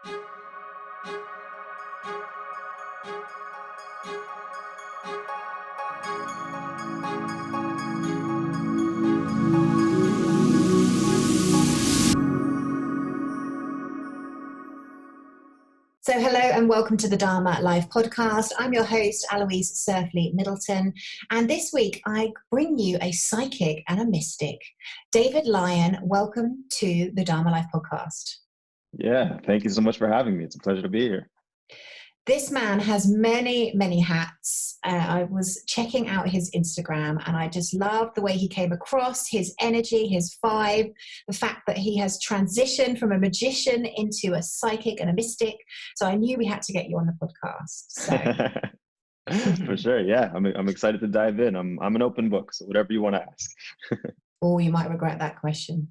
So hello and welcome to the Dharma Life podcast. I'm your host, Aloise.life Middleton. And this week I bring you a psychic and a mystic. David Lyon, welcome to the Dharma Life podcast. Yeah, thank you so much for having me. It's a pleasure to be here. This man has many, many hats. I was checking out his Instagram and I just loved the way he came across, his energy, his vibe, the fact that he has transitioned from a magician into a psychic and a mystic. So I knew we had to get you on the podcast. So. For sure, yeah. I'm excited to dive in. I'm an open book, so whatever you want to ask. Oh, you might regret that question.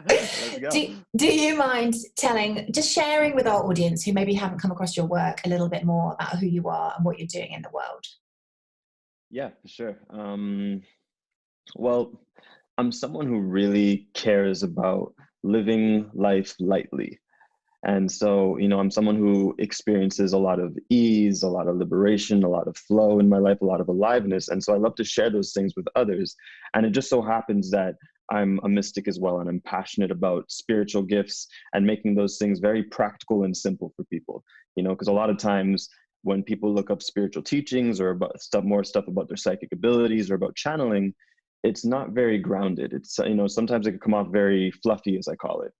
Let's go. Do you mind sharing with our audience who maybe haven't come across your work a little bit more about who you are and what you're doing in the world? Yeah, for sure. Well, I'm someone who really cares about living life lightly. And so, I'm someone who experiences a lot of ease, a lot of liberation, a lot of flow in my life, a lot of aliveness. And so I love to share those things with others. And it just so happens that I'm a mystic as well. And I'm passionate about spiritual gifts and making those things very practical and simple for people, because a lot of times when people look up spiritual teachings or about more stuff about their psychic abilities or about channeling, it's not very grounded. It's, sometimes it can come off very fluffy, as I call it.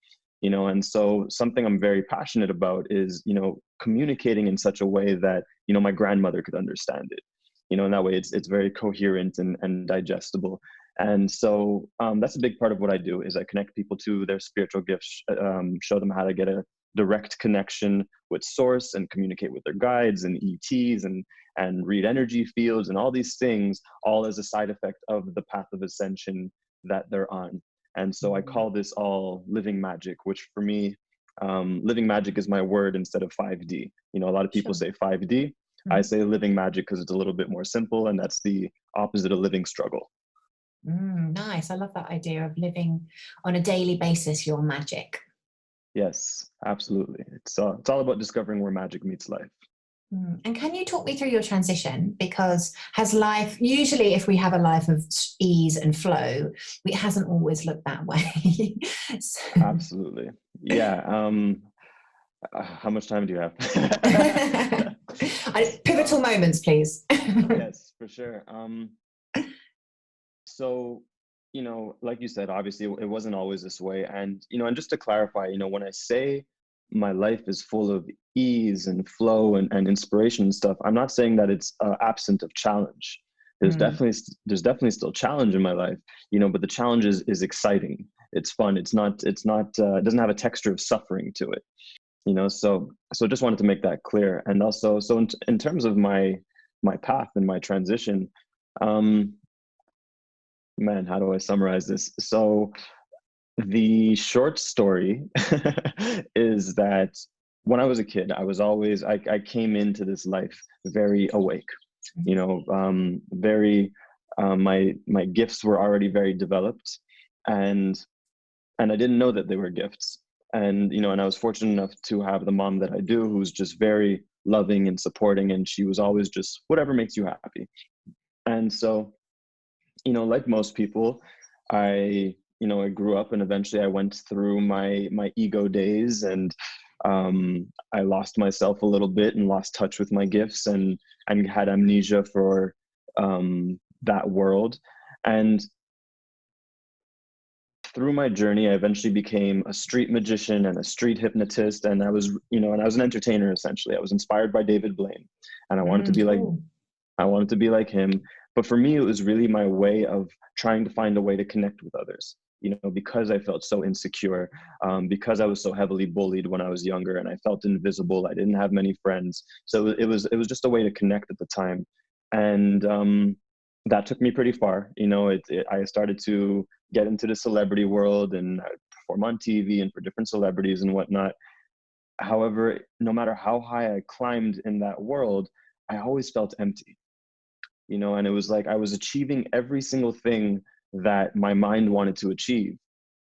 And so something I'm very passionate about is, communicating in such a way that, my grandmother could understand it, and that way it's very coherent and digestible. And so that's a big part of what I do is I connect people to their spiritual gifts, show them how to get a direct connection with source and communicate with their guides and ETs and read energy fields and all these things, all as a side effect of the path of ascension that they're on. And so I call this all living magic, which for me, living magic is my word instead of 5D. A lot of people say 5D. Mm-hmm. I say living magic because it's a little bit more simple, and that's the opposite of living struggle. Nice. I love that idea of living on a daily basis, your magic. Yes, absolutely. It's all about discovering where magic meets life. And can you talk me through your transition? Because has life, usually if we have a life of ease and flow, it hasn't always looked that way. So. Absolutely. Yeah. How much time do you have? Pivotal moments, please. Yes, for sure. So, like you said, obviously it wasn't always this way. And, and just to clarify, when I say my life is full of ease and flow and inspiration and stuff, I'm not saying that it's absent of challenge. There's definitely still challenge in my life, but the challenge is exciting. It's fun. It doesn't have a texture of suffering to it, so just wanted to make that clear. And also, so in terms of my path and my transition, man, how do I summarize this? So the short story is that when I was a kid, I came into this life very awake, my gifts were already very developed, and I didn't know that they were gifts. And, and I was fortunate enough to have the mom that I do, who's just very loving and supporting. And she was always just whatever makes you happy. And so, like most people, I grew up and eventually I went through my ego days, and I lost myself a little bit and lost touch with my gifts and had amnesia for that world. And through my journey, I eventually became a street magician and a street hypnotist. And I was, and I was an entertainer, essentially. I was inspired by David Blaine, and I wanted to be like him. But for me, it was really my way of trying to find a way to connect with others, because I felt so insecure, because I was so heavily bullied when I was younger and I felt invisible. I didn't have many friends. So it was just a way to connect at the time. And that took me pretty far. I started to get into the celebrity world and perform on TV and for different celebrities and whatnot. However, no matter how high I climbed in that world, I always felt empty. And it was like I was achieving every single thing that my mind wanted to achieve.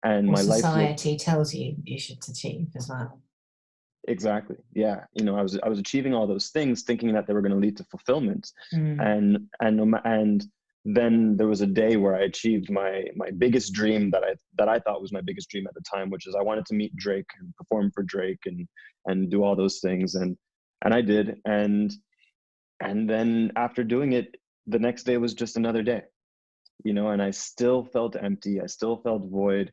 and Or my life looked society tells you you should achieve as well. exactly, yeah. I was achieving all those things thinking that they were going to lead to fulfillment. Mm. And then there was a day where I achieved my biggest dream that I thought was my biggest dream at the time, which is I wanted to meet Drake and perform for Drake and do all those things, and I did. And then after doing it, the next day was just another day, and I still felt empty. I still felt void.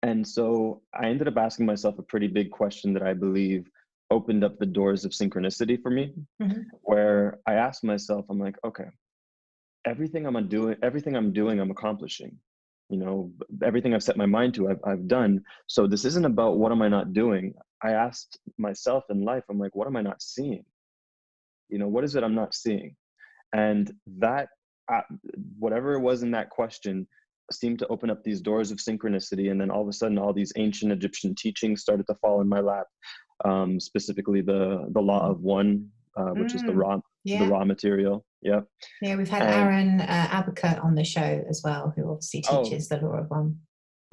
And so I ended up asking myself a pretty big question that I believe opened up the doors of synchronicity for me, Mhm. where I asked myself, I'm like, okay, everything I'm doing, I'm accomplishing. Everything I've set my mind to, I've done. So this isn't about what am I not doing. I asked myself in life, I'm like, what am I not seeing? What is it I'm not seeing? And that, uh, whatever it was in that question, seemed to open up these doors of synchronicity. And then all of a sudden, all these ancient Egyptian teachings started to fall in my lap. Specifically, the law of one, which is Mm. the Yeah. raw material. Yeah. Yeah, we've had And Aaron Abacut on the show as well, who obviously oh, teaches the law of one.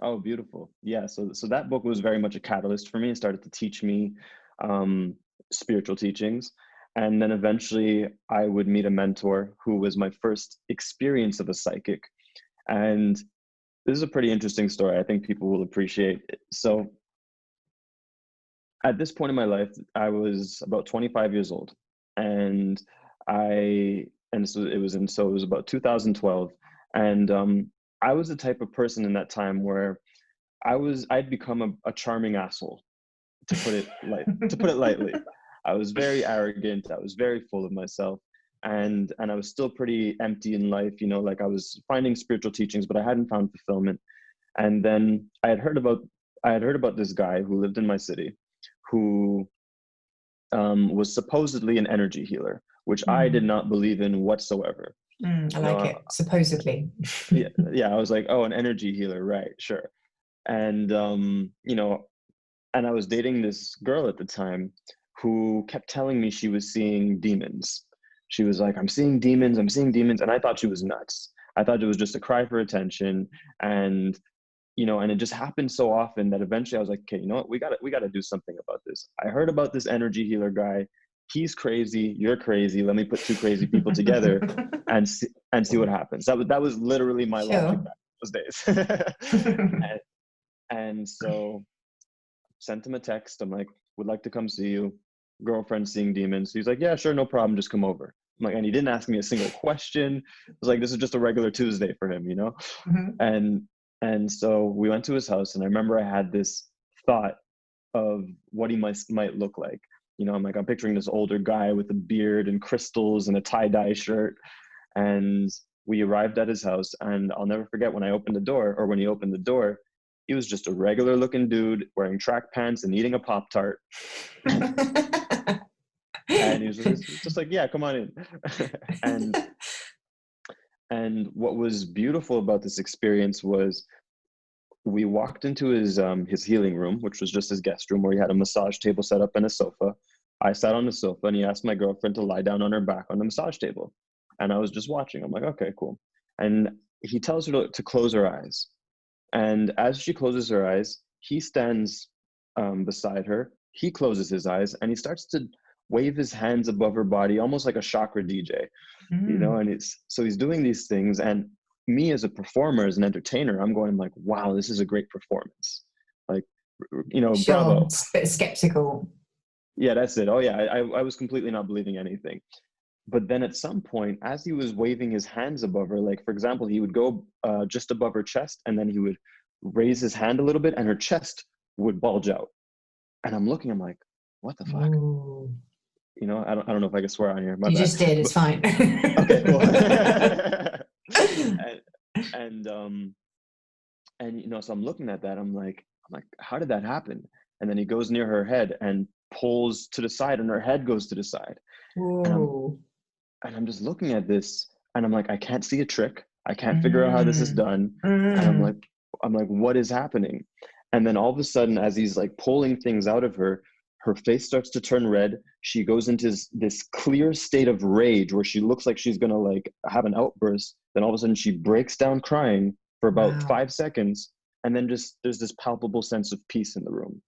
oh, beautiful. Yeah. So that book was very much a catalyst for me. It started to teach me um, spiritual teachings. And then eventually I would meet a mentor who was my first experience of a psychic. And this is a pretty interesting story. I think people will appreciate it. So at this point in my life, I was about 25 years old. And so it was about 2012. And I was the type of person in that time where I'd become a charming asshole, to put it lightly. I was very arrogant. I was very full of myself, and I was still pretty empty in life. Like I was finding spiritual teachings, but I hadn't found fulfillment. And then I had heard about this guy who lived in my city, who was supposedly an energy healer, which I did Mm. not believe in whatsoever. I You like know, it, supposedly. yeah, yeah. I was like, oh, an energy healer, right? Sure. And and I was dating this girl at the time who kept telling me she was seeing demons. She was like, I'm seeing demons, I'm seeing demons. And I thought she was nuts. I thought it was just a cry for attention. And, and it just happened so often that eventually I was like, okay, you know what? We gotta do something about this. I heard about this energy healer guy. He's crazy. You're crazy. Let me put two crazy people together and see what happens. That was literally my logic Sure. back those days. and, and so sent him a text. I'm like, would like to come see you. Girlfriend seeing demons. He's like, yeah, sure, no problem. Just come over. I'm like, and he didn't ask me a single question. It was like, this is just a regular Tuesday for him. Mhm. And and so we went to his house, and I remember I had this thought of what he might look like. I'm picturing this older guy with a beard and crystals and a tie-dye shirt. And we arrived at his house, and I'll never forget when he opened the door, he was just a regular looking dude wearing track pants and eating a Pop-Tart. And he was just like, yeah, come on in. and and what was beautiful about this experience was we walked into his healing room, which was just his guest room, where he had a massage table set up and a sofa. I sat on the sofa, and he asked my girlfriend to lie down on her back on the massage table. And I was just watching. I'm like, okay, cool. And he tells her to close her eyes. And as she closes her eyes, he stands beside her. He closes his eyes, and he starts to wave his hands above her body, almost like a chakra DJ. Mm. And he's doing these things. And me as a performer, as an entertainer, I'm going like, wow, this is a great performance. Like, Sure, bravo. it's a bit skeptical. Yeah, that's it. Oh yeah, I was completely not believing anything. But then at some point, as he was waving his hands above her, like for example, he would go just above her chest, and then he would raise his hand a little bit, and her chest would bulge out. And I'm looking, I'm like, what the fuck? Ooh. I don't know if I can swear on here. My You bad. just did, it's But fine. okay, cool. and and um so I'm looking at that. I'm like, how did that happen? And then he goes near her head and pulls to the side, and her head goes to the side. And I'm Whoa. and I'm just looking at this, and I'm like, I can't see a trick. I can't figure out how this is Mm. done. And Mm. I'm like, what is happening? And then all of a sudden, as he's like pulling things out of her, her face starts to turn red. She goes into this clear state of rage where she looks like she's gonna like have an outburst. Then all of a sudden she breaks down crying, for about Wow. 5 seconds. And then just there's this palpable sense of peace in the room.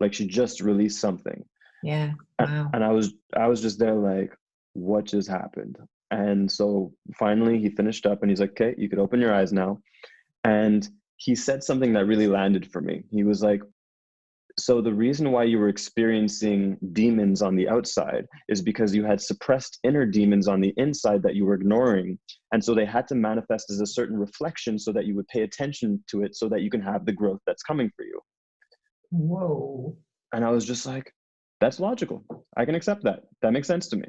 Like she just released something. Yeah. And, Wow. and I was just there like, what just happened? And so finally he finished up and he's like, okay, you could open your eyes now. And he said something that really landed for me. He was like, so the reason why you were experiencing demons on the outside is because you had suppressed inner demons on the inside that you were ignoring. And so they had to manifest as a certain reflection so that you would pay attention to it so that you can have the growth that's coming for you. Whoa. And I was just like, that's logical. I can accept that. That makes sense to me,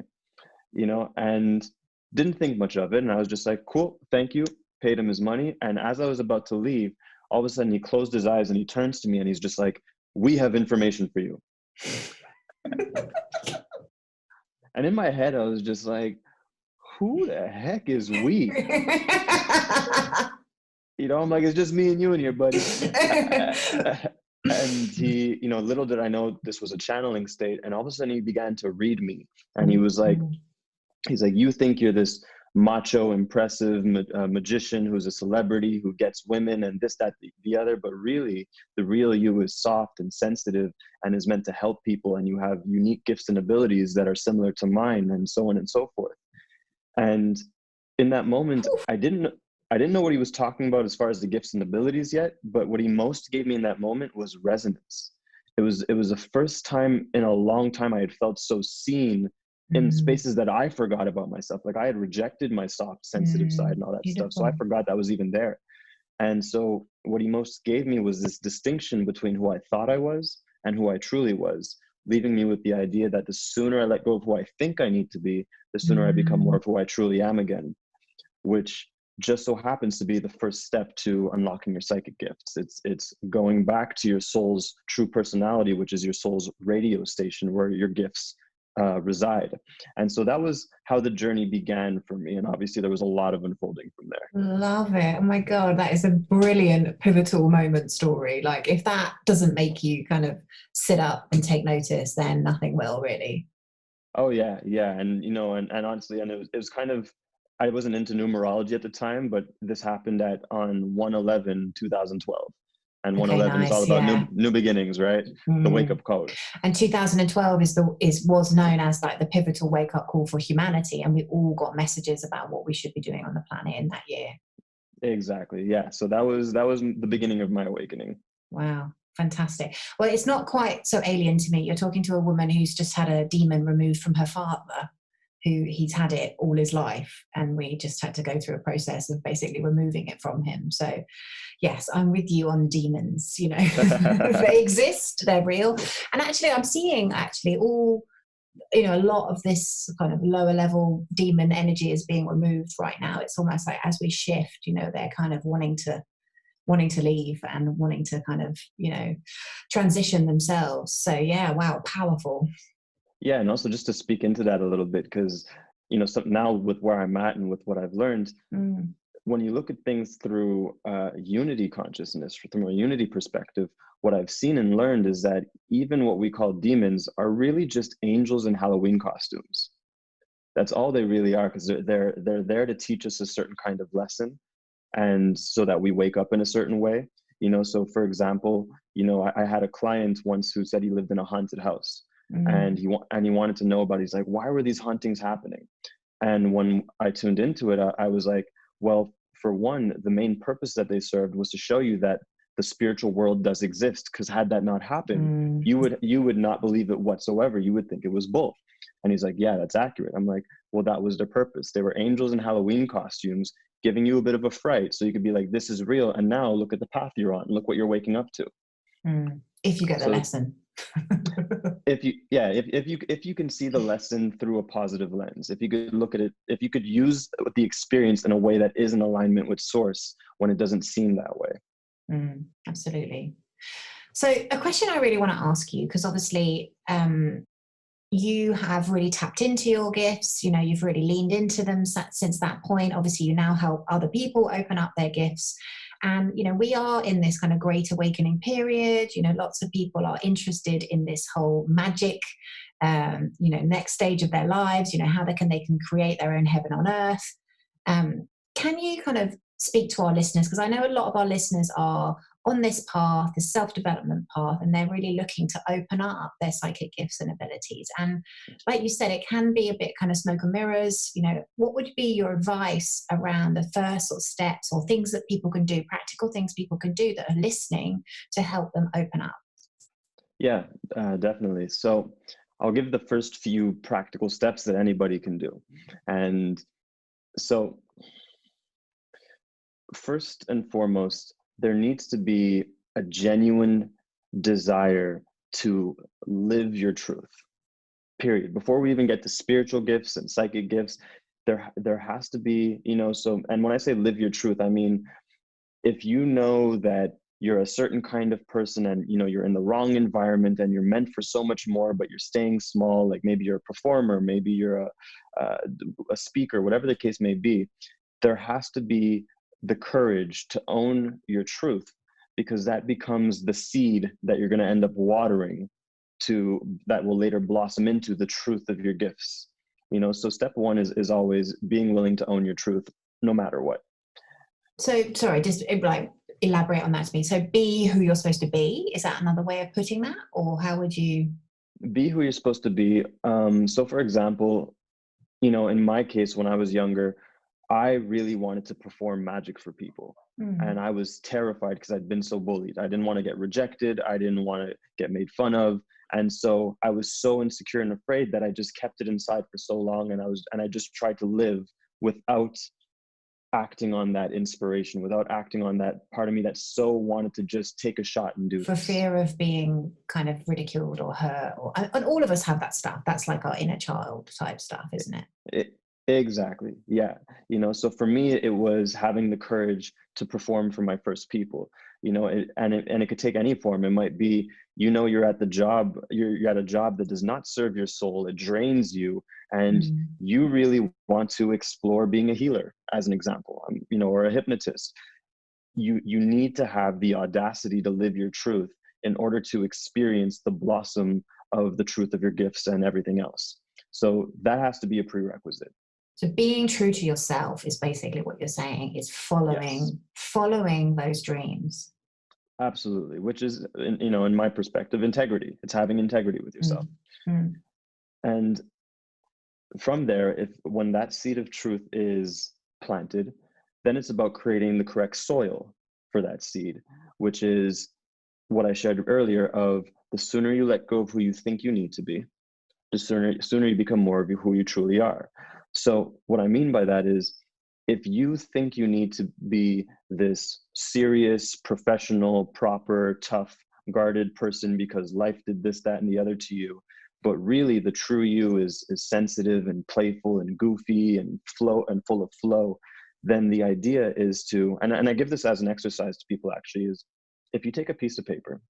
and didn't think much of it. And I was just like, cool, thank you. Paid him his money. And as I was about to leave, all of a sudden he closed his eyes and he turns to me and he's just like, we have information for you. And in my head, I was just like, who the heck is we? I'm like, it's just me and you in here, buddy. And he, little did I know this was a channeling state. And all of a sudden he began to read me. And he was like, you think you're this macho, impressive magician who's a celebrity who gets women and this, that, the other, but really the real you is soft and sensitive and is meant to help people, and you have unique gifts and abilities that are similar to mine, and so on and so forth. And in that moment, I didn't know what he was talking about as far as the gifts and abilities yet, but what he most gave me in that moment was resonance. It was the first time in a long time I had felt so seen in spaces that I forgot about myself. Like I had rejected my soft, sensitive side and all that stuff. So I forgot that was even there. And so what he most gave me was this distinction between who I thought I was and who I truly was, leaving me with the idea that the sooner I let go of who I think I need to be, the sooner I become more of who I truly am again, which just so happens to be the first step to unlocking your psychic gifts. It's going back to your soul's true personality, which is your soul's radio station where your gifts reside. And so that was how the journey began for me. And obviously there was a lot of unfolding from there. Love it. Oh my God, that is a brilliant pivotal moment story. Like if that doesn't make you kind of sit up and take notice, then nothing will really. Oh yeah. And and honestly, and it was kind of, I wasn't into numerology at the time, but this happened on 1/11/2012. And Okay, 1/11 is all nice. about Yeah. new beginnings, right? The wake up code. And 2012 was known as like the pivotal wake up call for humanity, and we all got messages about what we should be doing on the planet in that year. Exactly. Yeah. So that was the beginning of my awakening. Wow. Fantastic. Well, it's not quite so alien to me. You're talking to a woman who's just had a demon removed from her father, who he's had it all his life, and we just had to go through a process of basically removing it from him. So yes, I'm with you on demons. They exist, they're real. And actually I'm seeing all, a lot of this kind of lower level demon energy is being removed right now. It's almost like as we shift, they're kind of wanting to leave and wanting to kind of, transition themselves. So yeah, wow, powerful. Yeah, and also just to speak into that a little bit, because so now with where I'm at and with what I've learned, when you look at things through unity consciousness, from a unity perspective, what I've seen and learned is that even what we call demons are really just angels in Halloween costumes. That's all they really are, because they're there to teach us a certain kind of lesson, and so that we wake up in a certain way. So for example, I had a client once who said he lived in a haunted house, and he wanted to know about it. He's like, why were these hauntings happening? And when I tuned into it, I was like, well, for one, the main purpose that they served was to show you that the spiritual world does exist, because had that not happened, you would not believe it whatsoever. You would think it was bull. And he's like, yeah, that's accurate. I'm like, well, that was their purpose. They were angels in Halloween costumes giving you a bit of a fright so you could be like, this is real, and now look at the path you're on, look what you're waking up to. If you get the lesson. if you can see the lesson through a positive lens, if you could look at it, if you could use the experience in a way that is in alignment with source when it doesn't seem that way. Absolutely. So a question I really want to ask you, because obviously you have really tapped into your gifts, you've really leaned into them since that point. Obviously you now help other people open up their gifts. And, we are in this kind of great awakening period. Lots of people are interested in this whole magic, next stage of their lives, how they can create their own heaven on earth. Can you kind of speak to our listeners? Because I know a lot of our listeners are on this path, this self-development path, and they're really looking to open up their psychic gifts and abilities. And like you said, it can be a bit kind of smoke and mirrors. You know, what would be your advice around the first sort of steps or things that people can do, practical things people can do that are listening to help them open up? Yeah, definitely. So I'll give the first few practical steps that anybody can do. And so first and foremost, there needs to be a genuine desire to live your truth, period. Before we even get to spiritual gifts and psychic gifts, there has to be, so, and when I say live your truth, I mean, if you know that you're a certain kind of person and you're in the wrong environment and you're meant for so much more, but you're staying small, like maybe you're a performer, maybe you're a speaker, whatever the case may be, there has to be the courage to own your truth, because that becomes the seed that you're going to end up watering that will later blossom into the truth of your gifts. So step one is always being willing to own your truth no matter what. So, sorry, just like elaborate on that to me. So, be who you're supposed to be. Is that another way of putting that, or how would you? Be who you're supposed to be. So, for example, in my case, when I was younger, I really wanted to perform magic for people. And I was terrified because I'd been so bullied. I didn't want to get rejected. I didn't want to get made fun of. And so I was so insecure and afraid that I just kept it inside for so long. And I just tried to live without acting on that inspiration, without acting on that part of me that so wanted to just take a shot and do For this. fear of being kind of ridiculed or hurt, and all of us have that stuff. That's like our inner child type stuff, isn't it? Exactly. Yeah. So for me, it was having the courage to perform for my first people, and it could take any form. It might be, you're at you're at a job that does not serve your soul. It drains you, and you really want to explore being a healer, as an example, or a hypnotist. You need to have the audacity to live your truth in order to experience the blossom of the truth of your gifts and everything else. So that has to be a prerequisite. So being true to yourself is basically what you're saying, is Yes, following those dreams. absolutely. Which is, in my perspective, integrity. It's having integrity with yourself. Mm. And from there, when that seed of truth is planted, then it's about creating the correct soil for that seed, which is what I shared earlier of the sooner you let go of who you think you need to be, the sooner you become more of who you truly are. So what I mean by that is, if you think you need to be this serious, professional, proper, tough, guarded person because life did this, that, and the other to you, but really the true you is sensitive and playful and goofy and full of flow, then the idea is to, and I give this as an exercise to people actually, is if you take a piece of paper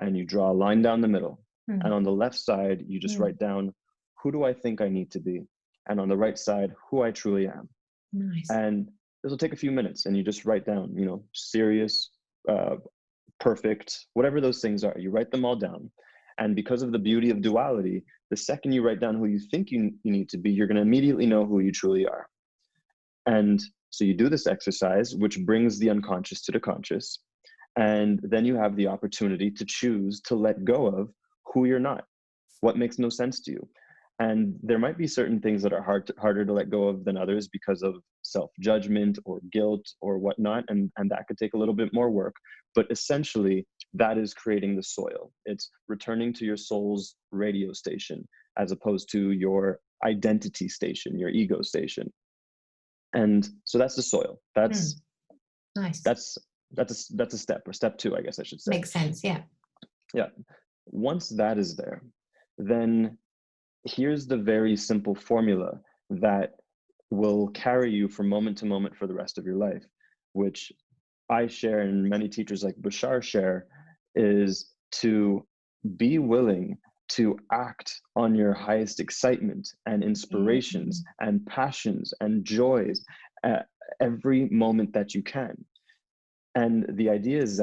and you draw a line down the middle, and on the left side, you just write down, who do I think I need to be? And on the right side, who I truly am. Nice. And this will take a few minutes, and you just write down, serious, perfect, whatever those things are. You write them all down. And because of the beauty of duality, the second you write down who you think you need to be, you're going to immediately know who you truly are. And so you do this exercise, which brings the unconscious to the conscious. And then you have the opportunity to choose to let go of who you're not, what makes no sense to you. And there might be certain things that are harder to let go of than others because of self-judgment or guilt or whatnot, and that could take a little bit more work. But essentially, that is creating the soil. It's returning to your soul's radio station as opposed to your identity station, your ego station. And so that's the soil. Nice. That's a step, or step two, I guess I should say. Makes sense. Yeah. Yeah. Once that is there, then here's the very simple formula that will carry you from moment to moment for the rest of your life, which I share and many teachers like Bashar share, is to be willing to act on your highest excitement and inspirations and passions and joys at every moment that you can. And the idea is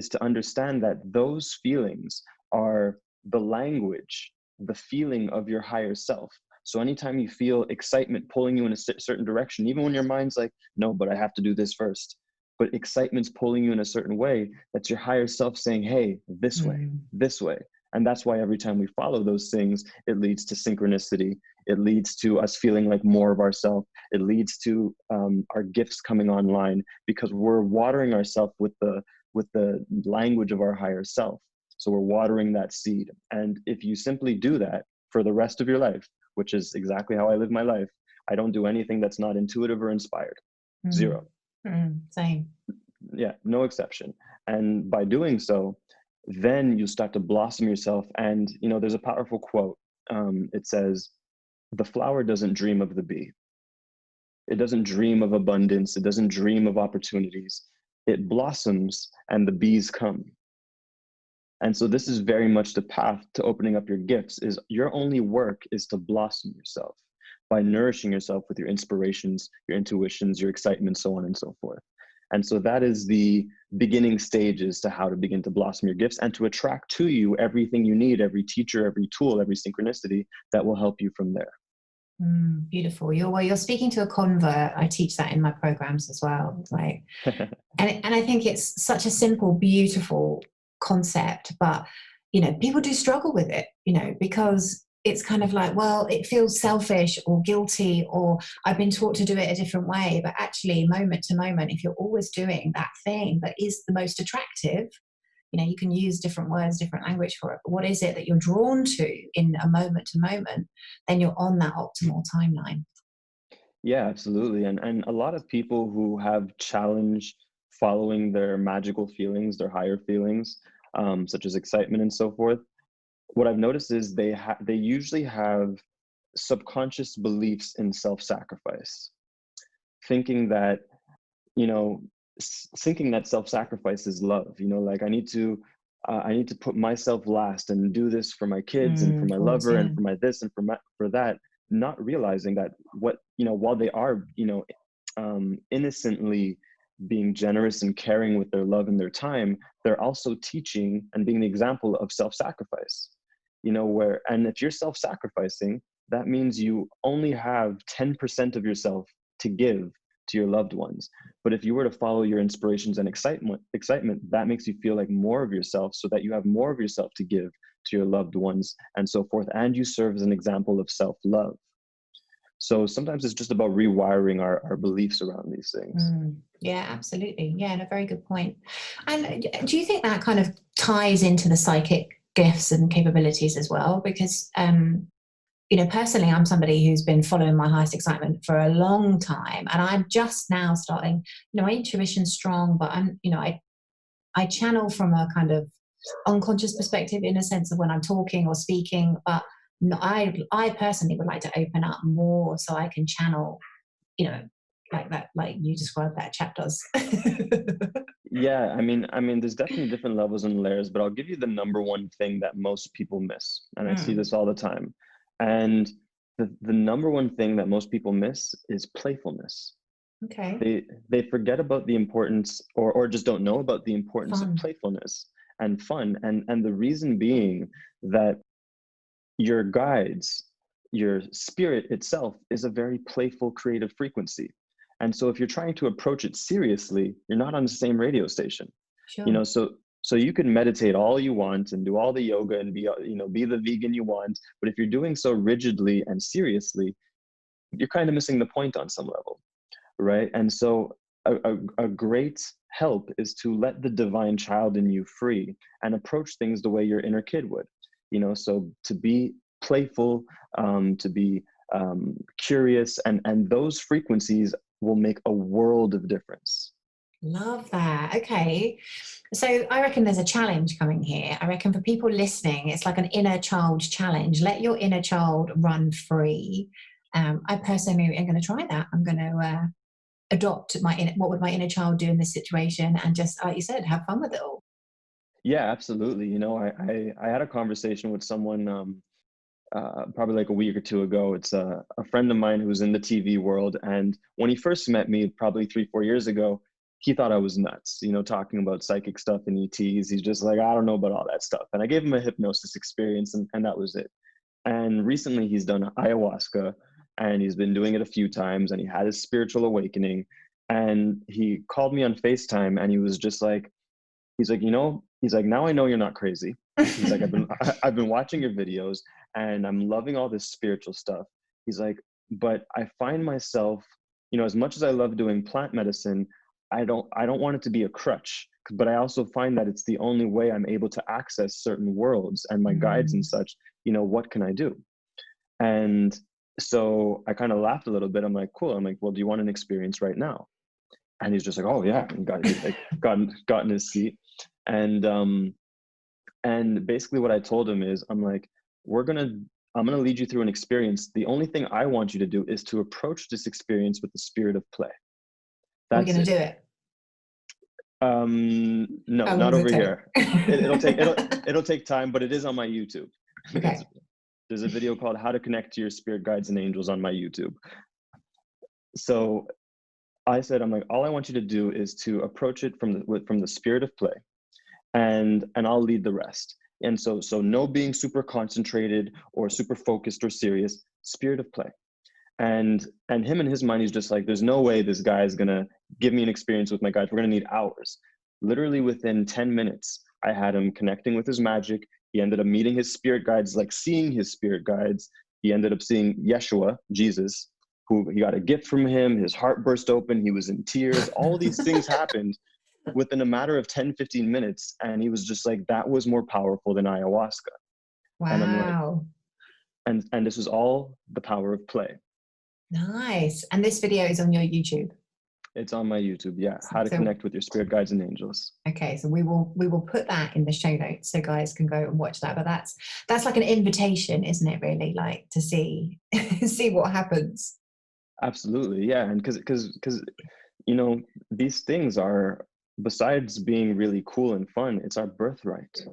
to understand that those feelings are the language, the feeling of your higher self. So anytime you feel excitement pulling you in a certain direction, even when your mind's like, no, but I have to do this first, but excitement's pulling you in a certain way. That's your higher self saying, hey, this way, Mm. this way. And that's why every time we follow those things, it leads to synchronicity. It leads to us feeling like more of ourselves. It leads to our gifts coming online, because we're watering ourselves with the language of our higher self. So we're watering that seed. And if you simply do that for the rest of your life, which is exactly how I live my life, I don't do anything that's not intuitive or inspired. Mm. Zero. Same. Yeah, no exception. And by doing so, then you start to blossom yourself. And, there's a powerful quote. It says, the flower doesn't dream of the bee. It doesn't dream of abundance. It doesn't dream of opportunities. It blossoms and the bees come. And so this is very much the path to opening up your gifts. Is your only work is to blossom yourself by nourishing yourself with your inspirations, your intuitions, your excitement, so on and so forth. And so that is the beginning stages to how to begin to blossom your gifts and to attract to you everything you need, every teacher, every tool, every synchronicity that will help you from there. Beautiful. You're speaking to a convert. I teach that in my programs as well. Like, and I think it's such a simple, beautiful concept, but people do struggle with it, because it's kind of like, well, it feels selfish or guilty, or I've been taught to do it a different way. But actually, moment to moment, if you're always doing that thing that is the most attractive, you can use different words, different language for it. But what is it that you're drawn to in a moment to moment? Then you're on that optimal timeline. Yeah, absolutely. And a lot of people who have challenged following their magical feelings, their higher feelings, such as excitement and so forth, what I've noticed is they usually have subconscious beliefs in self-sacrifice, thinking that, you know, thinking that self-sacrifice is love. Like I need to put myself last and do this for my kids and for Of my course, lover yeah. and for my this and for that, not realizing that while they are, innocently being generous and caring with their love and their time, they're also teaching and being the example of self-sacrifice. And if you're self-sacrificing, that means you only have 10% of yourself to give to your loved ones. But if you were to follow your inspirations and excitement, that makes you feel like more of yourself, so that you have more of yourself to give to your loved ones and so forth. And you serve as an example of self-love. So sometimes it's just about rewiring our beliefs around these things. Yeah, absolutely. Yeah, and a very good point. And do you think that kind of ties into the psychic gifts and capabilities as well? Because personally, I'm somebody who's been following my highest excitement for a long time, and I'm just now starting. My intuition's strong, but I channel from a kind of unconscious perspective, in a sense of when I'm talking or speaking. But I personally would like to open up more so I can channel, like that, like you described that chap does. Yeah, I mean, there's definitely different levels and layers, but I'll give you the number one thing that most people miss, and I see Mm, this all the time. And the number one thing that most people miss is playfulness. okay, They forget about the importance, or just don't know about the importance of fun. playfulness and fun. And the reason being that your guides, your spirit itself, is a very playful, creative frequency. And so if you're trying to approach it seriously, you're not on the same radio station. Sure. So you can meditate all you want and do all the yoga and be the vegan you want, but if you're doing so rigidly and seriously, you're kind of missing the point on some level, right? And so a great help is to let the divine child in you free and approach things the way your inner kid would. So to be playful, to be curious, and those frequencies will make a world of difference. Love that. Okay. So I reckon there's a challenge coming here. I reckon for people listening, it's like an inner child challenge. Let your inner child run free. I personally am going to try that. I'm going to adopt what would my inner child do in this situation, and just, like you said, have fun with it all. Yeah, absolutely. I had a conversation with someone probably like a week or two ago. It's a friend of mine who's in the TV world. And when he first met me, probably 3-4 years ago, he thought I was nuts, talking about psychic stuff and ETs. He's just like, I don't know about all that stuff. And I gave him a hypnosis experience, and that was it. And recently he's done ayahuasca, and he's been doing it a few times, and he had his spiritual awakening. And he called me on FaceTime, and he was just like, he's like, he's like, now I know you're not crazy. He's like, I've been watching your videos, and I'm loving all this spiritual stuff. He's like, but I find myself, as much as I love doing plant medicine, I don't want it to be a crutch, but I also find that it's the only way I'm able to access certain worlds and my guides and such. What can I do? And so I kind of laughed a little bit. I'm like, cool. I'm like, well, do you want an experience right now? And he's just like, oh yeah, and got in his seat. And basically what I told him is, I'm like, I'm gonna lead you through an experience. The only thing I want you to do is to approach this experience with the spirit of play. Are we That's going to it. do it? No, How long not does over it here. take? It'll take time, but it is on my YouTube. Okay. There's a video called How to Connect to Your Spirit Guides and Angels on my YouTube. So I said, I'm like, all I want you to do is to approach it from the spirit of play, and I'll lead the rest. And so no being super concentrated or super focused or serious, spirit of play. And him in his mind, he's just like, there's no way this guy is gonna give me an experience with my guides. We're gonna need hours. Literally within 10 minutes, I had him connecting with his magic. He ended up meeting his spirit guides, like seeing his spirit guides. He ended up seeing Yeshua, Jesus, who he got a gift from him. His heart burst open. He was in tears. All these things happened within a matter of 10, 15 minutes. And he was just like, that was more powerful than ayahuasca. Wow. And I'm like, and this was all the power of play. Nice. And this video is on your YouTube? It's on my YouTube. Yeah. How to connect with your spirit guides and angels. Okay. So we will put that in the show notes so guys can go and watch that. But that's like an invitation, isn't it? Really, like to see what happens. Absolutely. Yeah. And because these things are, besides being really cool and fun, it's our birthright,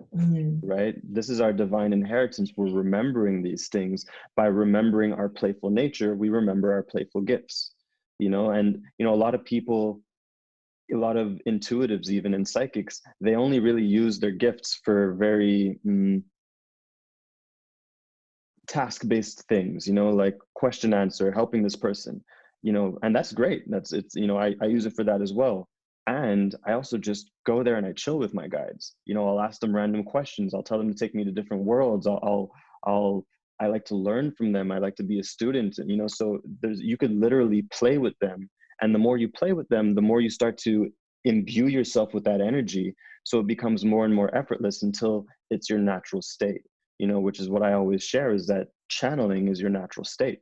right? This is our divine inheritance. We're remembering these things. By remembering our playful nature, we remember our playful gifts, and a lot of people, a lot of intuitives, even in psychics, they only really use their gifts for very task-based things, like question answer, helping this person, and that's great. I use it for that as well. And I also just go there and I chill with my guides. I'll ask them random questions. I'll tell them to take me to different worlds. I like to learn from them. I like to be a student, so you could literally play with them. And the more you play with them, the more you start to imbue yourself with that energy. So it becomes more and more effortless until it's your natural state, which is what I always share, is that channeling is your natural state.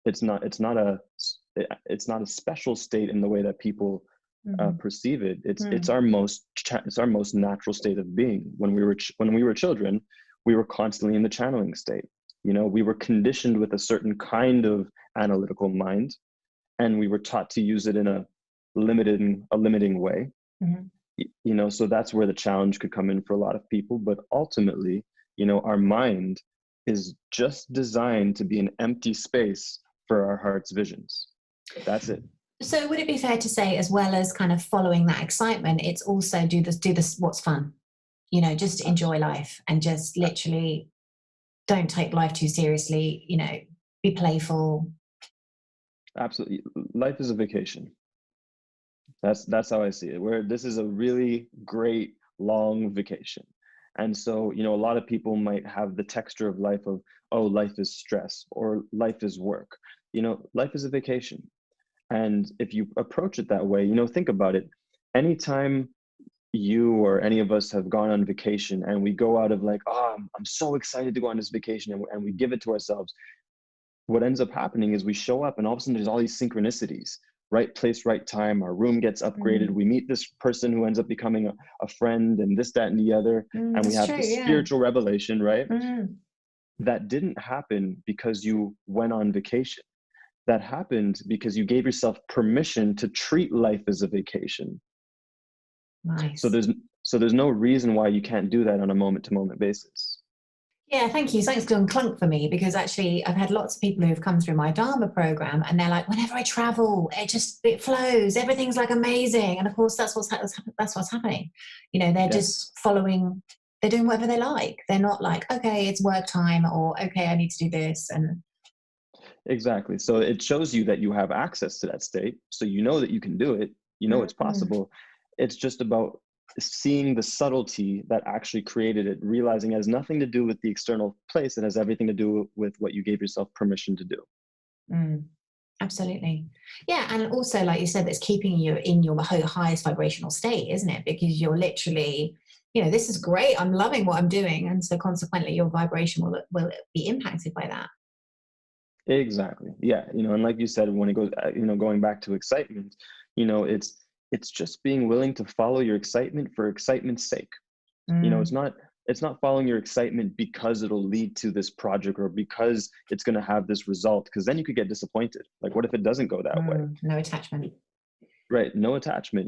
It's not a special state in the way that people perceive it. It's our most natural state of being. When we were children, we were constantly in the channeling state. We were conditioned with a certain kind of analytical mind, and we were taught to use it in a limiting way. So that's where the challenge could come in for a lot of people. But ultimately, our mind is just designed to be an empty space for our heart's visions. That's it. So would it be fair to say, as well as kind of following that excitement, it's also do this what's fun, just enjoy life and just literally don't take life too seriously, be playful. Absolutely. Life is a vacation. That's how I see it, where this is a really great long vacation. And so, a lot of people might have the texture of life of, oh, life is stress or life is work. Life is a vacation. And if you approach it that way, think about it. Anytime you or any of us have gone on vacation and we go out of like, oh, I'm so excited to go on this vacation, and we give it to ourselves, what ends up happening is we show up and all of a sudden there's all these synchronicities. Right place, right time. Our room gets upgraded. We meet this person who ends up becoming a friend, and this, that, and the other. And we have this spiritual revelation, right? That didn't happen because you went on vacation. That happened because you gave yourself permission to treat life as a vacation. Nice. So there's no reason why you can't do that on a moment-to-moment basis. Yeah, thank you. Something's gone clunk for me, because actually I've had lots of people who have come through my Dharma program and they're like, whenever I travel, it flows. Everything's like amazing. And of course, that's what's happening. They're just following, they're doing whatever they like. They're not like, okay, it's work time, or okay, I need to do this. And Exactly. So it shows you that you have access to that state. So you know that you can do it. You know it's Mm. possible. It's just about seeing the subtlety that actually created it, realizing it has nothing to do with the external place. It has everything to do with what you gave yourself permission to do. Mm. Absolutely. Yeah. And also, like you said, that's keeping you in your highest vibrational state, isn't it? Because you're literally, this is great. I'm loving what I'm doing. And so consequently, your vibration will be impacted by that. Exactly. Yeah. And like you said, when it goes, going back to excitement, it's just being willing to follow your excitement for excitement's sake. It's Mm. not following your excitement because it'll lead to this project or because it's going to have this result, because then you could get disappointed. Like, what if it doesn't go that way? No attachment. Right. No attachment.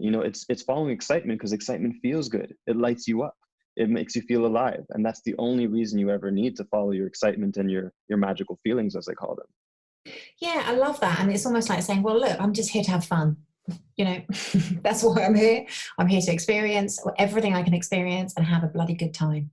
It's following excitement because excitement feels good. It lights you up. It makes you feel alive. And that's the only reason you ever need to follow your excitement and your magical feelings, as I call them. Yeah, I love that. And it's almost like saying, well, look, I'm just here to have fun. That's why I'm here. I'm here to experience everything I can experience and have a bloody good time.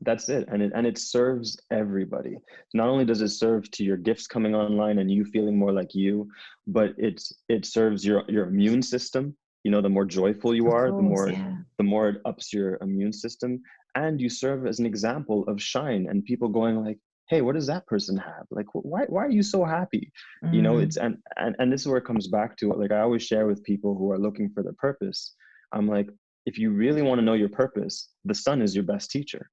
That's it. And it serves everybody. Not only does it serve to your gifts coming online and you feeling more like you, but it serves your immune system. The more joyful you Of are, course, yeah. the more it ups your immune system. And you serve as an example of shine and people going like, hey, what does that person have? Like, why are you so happy? It's Mm. and this is where it comes back to, like I always share with people who are looking for their purpose. I'm like, if you really want to know your purpose, the sun is your best teacher.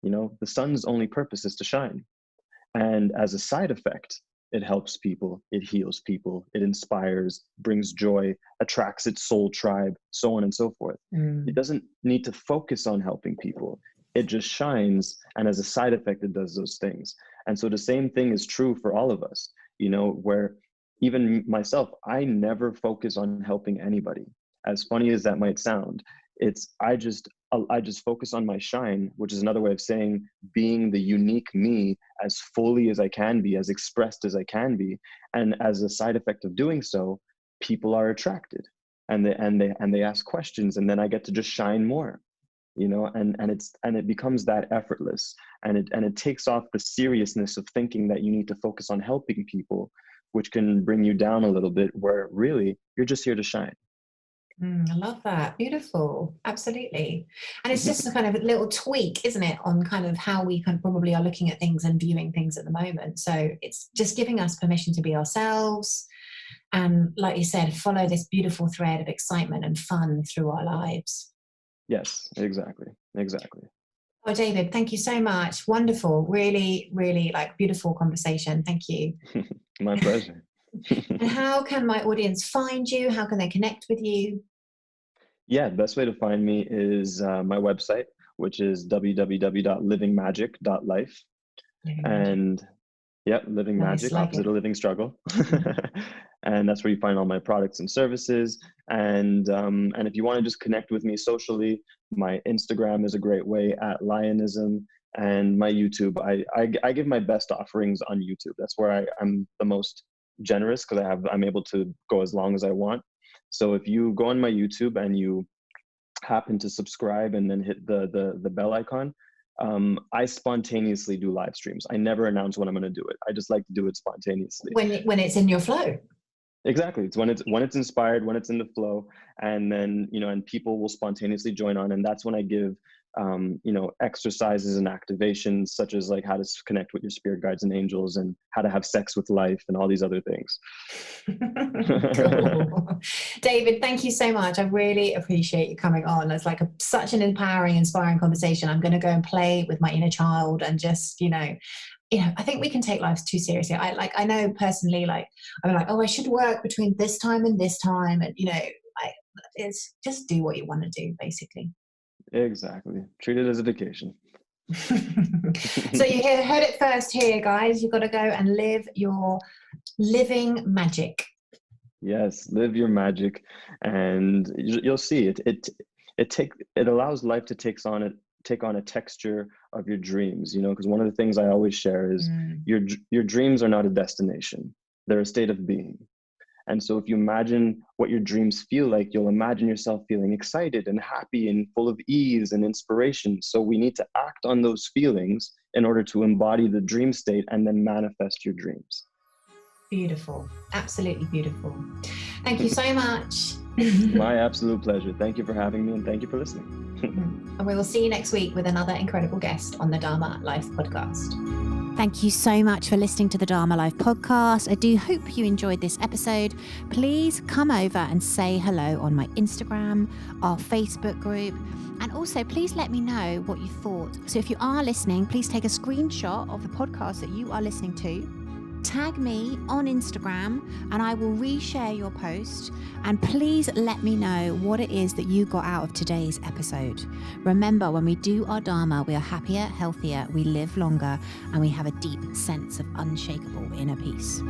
The sun's only purpose is to shine. And as a side effect, it helps people, it heals people, it inspires, brings joy, attracts its soul tribe, so on and so forth. It Mm. doesn't need to focus on helping people. It just shines. And as a side effect, it does those things. And so the same thing is true for all of us, where even myself, I never focus on helping anybody. As funny as that might sound, I just focus on my shine, which is another way of saying being the unique me as fully as I can be, as expressed as I can be. And as a side effect of doing so, people are attracted and they ask questions, and then I get to just shine more, and it becomes that effortless, and it takes off the seriousness of thinking that you need to focus on helping people, which can bring you down a little bit, where really you're just here to shine. I love that. Beautiful. Absolutely. And it's just a kind of a little tweak, isn't it, on kind of how we kind of probably are looking at things and viewing things at the moment. So it's just giving us permission to be ourselves. And like you said, follow this beautiful thread of excitement and fun through our lives. Yes, exactly. Oh, David, thank you so much. Wonderful. Really, really like beautiful conversation. Thank you. My pleasure. And how can my audience find you? How can they connect with you? Yeah, the best way to find me is my website, which is www.livingmagic.life. Living Magic. And yep, living Nice. magic, Like opposite it. of living struggle. Mm. And that's where you find all my products and services. And if you want to just connect with me socially, my Instagram is a great way, at Lionism, and my YouTube. I give my best offerings on YouTube. That's where I'm the most generous, because I'm able to go as long as I want. So if you go on my YouTube and you happen to subscribe and then hit the bell icon, I spontaneously do live streams. I never announce when I'm going to do it. I just like to do it spontaneously. When it's in your flow. Exactly. It's when it's inspired, when it's in the flow, and then and people will spontaneously join on, and that's when I give exercises and activations, such as like how to connect with your spirit guides and angels, and how to have sex with life, and all these other things. Cool. David, thank you so much. I really appreciate you coming on. It's like such an empowering, inspiring conversation. I'm going to go and play with my inner child and just, I think we can take life too seriously. I know personally, like, I'm like, oh, I should work between this time and this time. And, like, it's just do what you want to do, basically. Exactly. Treat it as a vacation. So you heard it first here, guys. You've got to go and live your living magic. Yes, live your magic, and you'll see it. It allows life to take on a texture of your dreams. Because one of the things I always share is Mm. your dreams are not a destination; they're a state of being. And so, if you imagine what your dreams feel like, you'll imagine yourself feeling excited and happy and full of ease and inspiration. So we need to act on those feelings in order to embody the dream state and then manifest your dreams. Beautiful. Absolutely beautiful. Thank you so much. My absolute pleasure. Thank you for having me, and thank you for listening. And we will see you next week with another incredible guest on the Dharma Life podcast. Thank you so much for listening to the Dharma Life podcast. I do hope you enjoyed this episode. Please come over and say hello on my Instagram, our Facebook group, and also please let me know what you thought. So if you are listening, please take a screenshot of the podcast that you are listening to. Tag me on Instagram and I will reshare your post, and please let me know what it is that you got out of today's episode. Remember, when we do our Dharma, we are happier, healthier, we live longer, and we have a deep sense of unshakable inner peace.